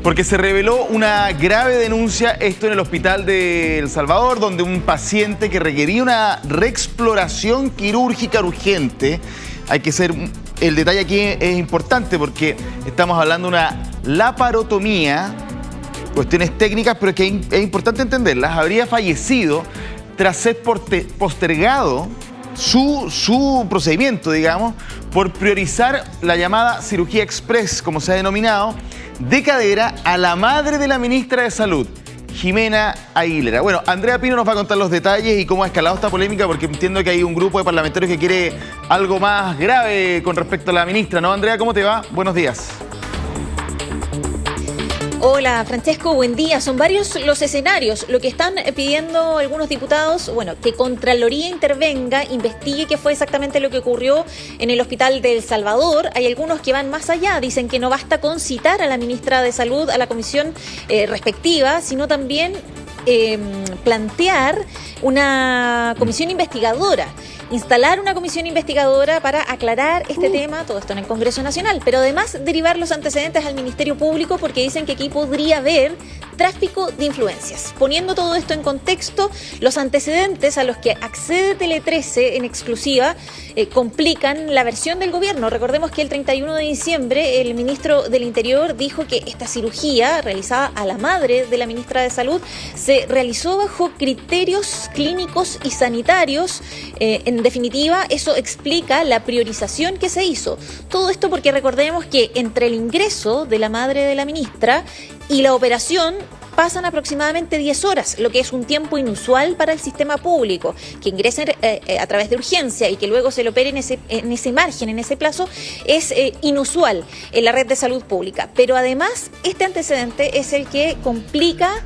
Porque se reveló una grave denuncia, esto en el hospital de El Salvador, donde un paciente que requería una reexploración quirúrgica urgente, el detalle aquí es importante porque estamos hablando de una laparotomía, cuestiones técnicas, pero que es importante entenderlas, habría fallecido tras ser postergado su procedimiento, digamos, por priorizar la llamada cirugía express, como se ha denominado, de cadera a la madre de la ministra de Salud, Jimena Aguilera. Bueno, Andrea Pino nos va a contar los detalles y cómo ha escalado esta polémica, porque entiendo que hay un grupo de parlamentarios que quiere algo más grave con respecto a la ministra, ¿no? Andrea, ¿cómo te va? Buenos días. Hola, Francesco, buen día. Son varios los escenarios. Lo que están pidiendo algunos diputados, que Contraloría intervenga, investigue qué fue exactamente lo que ocurrió en el hospital de El Salvador. Hay algunos que van más allá, dicen que no basta con citar a la ministra de Salud, a la comisión respectiva, sino también plantear una comisión investigadora. Instalar una comisión investigadora para aclarar este tema, todo esto en el Congreso Nacional, pero además derivar los antecedentes al Ministerio Público porque dicen que aquí podría haber tráfico de influencias. Poniendo todo esto en contexto, los antecedentes a los que accede Tele 13 en exclusiva complican la versión del gobierno. Recordemos que el 31 de diciembre el ministro del Interior dijo que esta cirugía realizada a la madre de la ministra de Salud se realizó bajo criterios clínicos y sanitarios. En definitiva, eso explica la priorización que se hizo. Todo esto porque recordemos que entre el ingreso de la madre de la ministra y la operación pasan aproximadamente 10 horas, lo que es un tiempo inusual para el sistema público. Que ingresen a través de urgencia y que luego se le opere en ese margen, en ese plazo, es inusual en la red de salud pública. Pero además, este antecedente es el que complica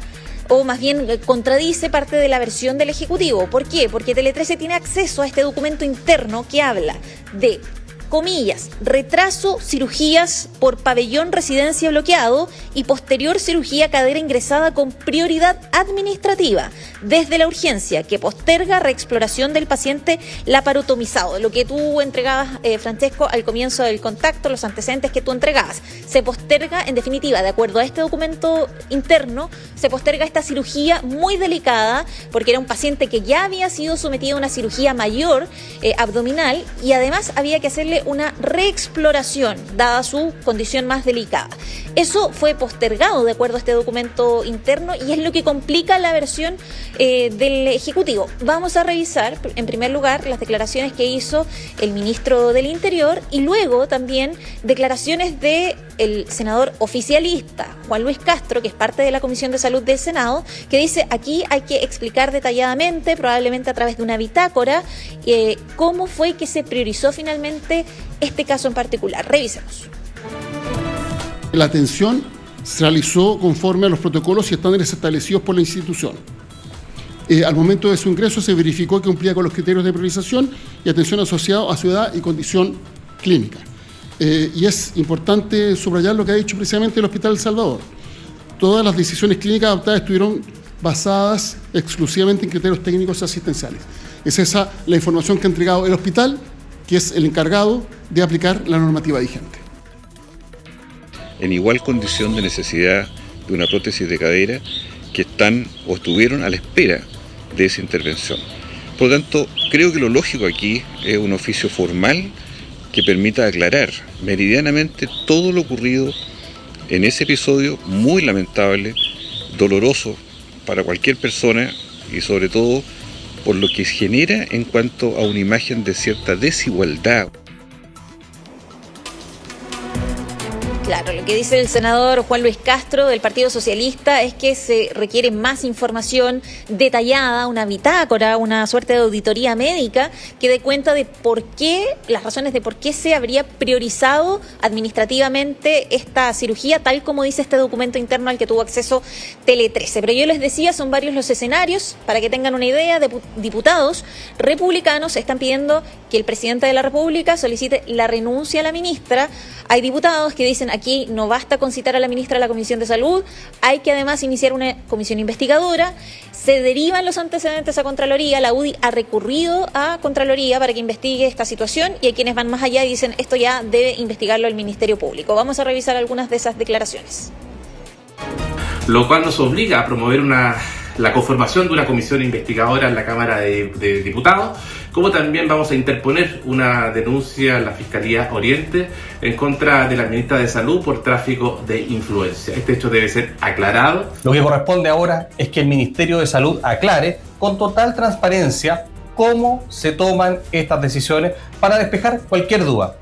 o más bien contradice parte de la versión del Ejecutivo. ¿Por qué? Porque Tele 13 tiene acceso a este documento interno que habla de, comillas, retraso cirugías por pabellón residencia bloqueado y posterior cirugía cadera ingresada con prioridad administrativa desde la urgencia que posterga reexploración del paciente laparotomizado. Lo que tú entregabas, Francesco, al comienzo del contacto, los antecedentes que tú entregabas. Se posterga, en definitiva, de acuerdo a este documento interno, se posterga esta cirugía muy delicada porque era un paciente que ya había sido sometido a una cirugía mayor abdominal y además había que hacerle una reexploración dada su condición más delicada. Eso fue postergado de acuerdo a este documento interno y es lo que complica la versión del Ejecutivo. Vamos a revisar en primer lugar las declaraciones que hizo el ministro del Interior y luego también declaraciones del senador oficialista Juan Luis Castro, que es parte de la Comisión de Salud del Senado, que dice aquí hay que explicar detalladamente, probablemente a través de una bitácora, cómo fue que se priorizó finalmente este caso en particular. Revisemos. La atención se realizó conforme a los protocolos y estándares establecidos por la institución. Al momento de su ingreso se verificó que cumplía con los criterios de priorización y atención asociados a su edad y condición clínica. Y es importante subrayar lo que ha dicho precisamente el Hospital El Salvador. Todas las decisiones clínicas adoptadas estuvieron basadas exclusivamente en criterios técnicos asistenciales. Es esa la información que ha entregado el hospital, que es el encargado de aplicar la normativa vigente. En igual condición de necesidad de una prótesis de cadera que están o estuvieron a la espera de esa intervención. Por lo tanto, creo que lo lógico aquí es un oficio formal que permita aclarar meridianamente todo lo ocurrido en ese episodio muy lamentable, doloroso para cualquier persona y sobre todo por lo que genera en cuanto a una imagen de cierta desigualdad. Claro, lo que dice el senador Juan Luis Castro del Partido Socialista es que se requiere más información detallada, una bitácora, una suerte de auditoría médica que dé cuenta de por qué, las razones de por qué se habría priorizado administrativamente esta cirugía, tal como dice este documento interno al que tuvo acceso Tele 13. Pero yo les decía, son varios los escenarios, para que tengan una idea, diputados republicanos están pidiendo que el presidente de la República solicite la renuncia a la ministra. Hay diputados que dicen aquí no basta con citar a la ministra de la Comisión de Salud, hay que además iniciar una comisión investigadora, se derivan los antecedentes a Contraloría, la UDI ha recurrido a Contraloría para que investigue esta situación y hay quienes van más allá y dicen esto ya debe investigarlo el Ministerio Público. Vamos a revisar algunas de esas declaraciones. lo cual nos obliga a promover la conformación de una comisión investigadora en la Cámara de Diputados, como también vamos a interponer una denuncia en la Fiscalía Oriente en contra de la ministra de Salud por tráfico de influencia. Este hecho debe ser aclarado. Lo que corresponde ahora es que el Ministerio de Salud aclare con total transparencia cómo se toman estas decisiones para despejar cualquier duda.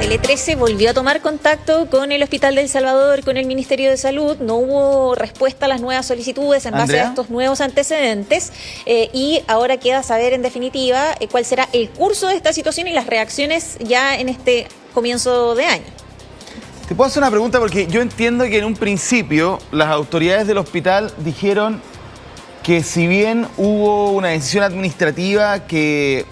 Tele 13 volvió a tomar contacto con el Hospital del Salvador, con el Ministerio de Salud. No hubo respuesta a las nuevas solicitudes en base a estos nuevos antecedentes y ahora queda saber en definitiva cuál será el curso de esta situación y las reacciones ya en este comienzo de año. Te puedo hacer una pregunta porque yo entiendo que en un principio las autoridades del hospital dijeron que si bien hubo una decisión administrativa que,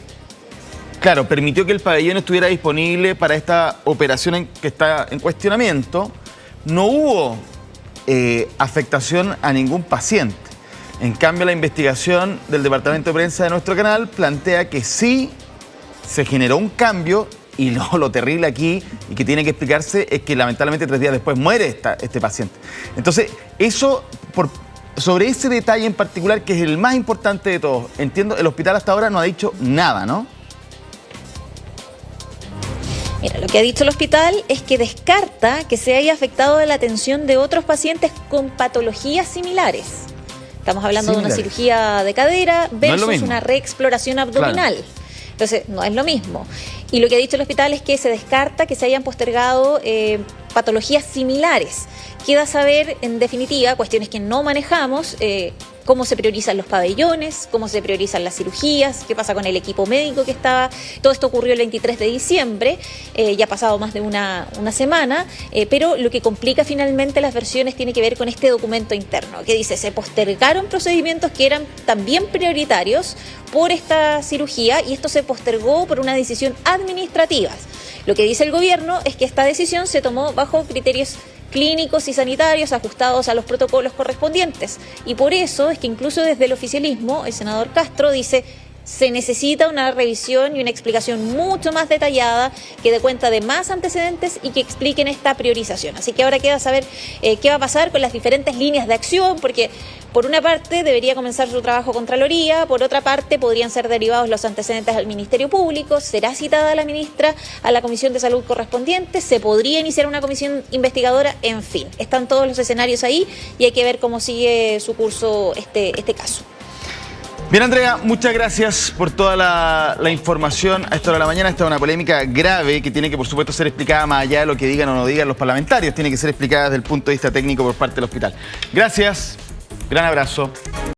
claro, permitió que el pabellón estuviera disponible para esta operación que está en cuestionamiento, no hubo afectación a ningún paciente. En cambio, la investigación del Departamento de Prensa de nuestro canal plantea que sí se generó un cambio y lo terrible aquí y que tiene que explicarse es que lamentablemente 3 días después muere este paciente. Entonces, eso, sobre ese detalle en particular, que es el más importante de todos, entiendo, el hospital hasta ahora no ha dicho nada, ¿no? Mira, lo que ha dicho el hospital es que descarta que se haya afectado la atención de otros pacientes con patologías similares. Estamos hablando de una cirugía de cadera versus una reexploración abdominal. Claro. Entonces, no es lo mismo. Y lo que ha dicho el hospital es que se descarta que se hayan postergado patologías similares. Queda saber, en definitiva, cuestiones que no manejamos, cómo se priorizan los pabellones, cómo se priorizan las cirugías, qué pasa con el equipo médico que estaba. Todo esto ocurrió el 23 de diciembre, ya ha pasado más de una semana, pero lo que complica finalmente las versiones tiene que ver con este documento interno, que dice se postergaron procedimientos que eran también prioritarios por esta cirugía y esto se postergó por una decisión administrativa. Lo que dice el gobierno es que esta decisión se tomó bajo criterios clínicos y sanitarios ajustados a los protocolos correspondientes. Y por eso es que incluso desde el oficialismo, el senador Castro dice se necesita una revisión y una explicación mucho más detallada que dé cuenta de más antecedentes y que expliquen esta priorización. Así que ahora queda saber qué va a pasar con las diferentes líneas de acción, porque por una parte debería comenzar su trabajo Contraloría, por otra parte podrían ser derivados los antecedentes al Ministerio Público, será citada la ministra a la Comisión de Salud correspondiente, se podría iniciar una comisión investigadora, en fin, están todos los escenarios ahí y hay que ver cómo sigue su curso este caso. Bien, Andrea, muchas gracias por toda la información a esta hora de la mañana. Esta es una polémica grave que tiene que, por supuesto, ser explicada más allá de lo que digan o no digan los parlamentarios. Tiene que ser explicada desde el punto de vista técnico por parte del hospital. Gracias, gran abrazo.